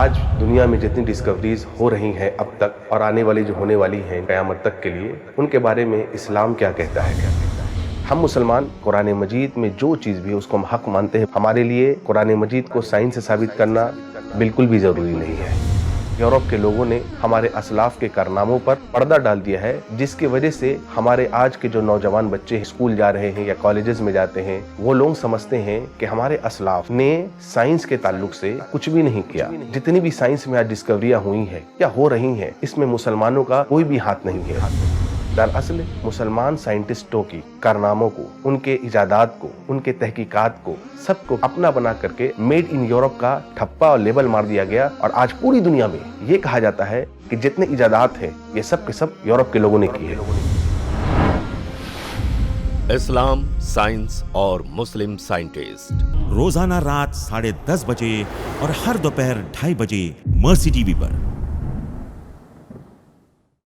आज दुनिया में जितनी डिस्कवरीज हो रही हैं अब तक और आने वाली जो होने वाली हैं क़यामत तक के लिए, उनके बारे में इस्लाम क्या कहता है। हम मुसलमान कुरान मजीद में जो चीज़ भी है उसको हम हक मानते हैं। हमारे लिए कुरान मजीद को साइंस से साबित करना बिल्कुल भी ज़रूरी नहीं है। यूरोप के लोगों ने हमारे असलाफ के कारनामों पर पर्दा डाल दिया है, जिसकी वजह से हमारे आज के जो नौजवान बच्चे स्कूल जा रहे हैं या कॉलेजेस में जाते हैं, वो लोग समझते हैं कि हमारे असलाफ ने साइंस के ताल्लुक से कुछ भी नहीं किया। जितनी भी साइंस में आज डिस्कवरियां हुई हैं या हो रही हैं, इसमें मुसलमानों का कोई भी हाथ नहीं है। दरअसल मुसलमान साइंटिस्टों की कारनामों को, उनके इजादात को, उनके तहकीकात को, सबको अपना बना करके मेड इन यूरोप का ठप्पा और लेबल मार दिया गया। और आज पूरी दुनिया में ये कहा जाता है कि जितने इजादात हैं ये सब के सब यूरोप के लोगों ने किए। इस्लाम, साइंस और मुस्लिम साइंटिस्ट रोजाना रात 10:30 बजे और हर दोपहर 2:30 बजे मर्सी टीवी पर।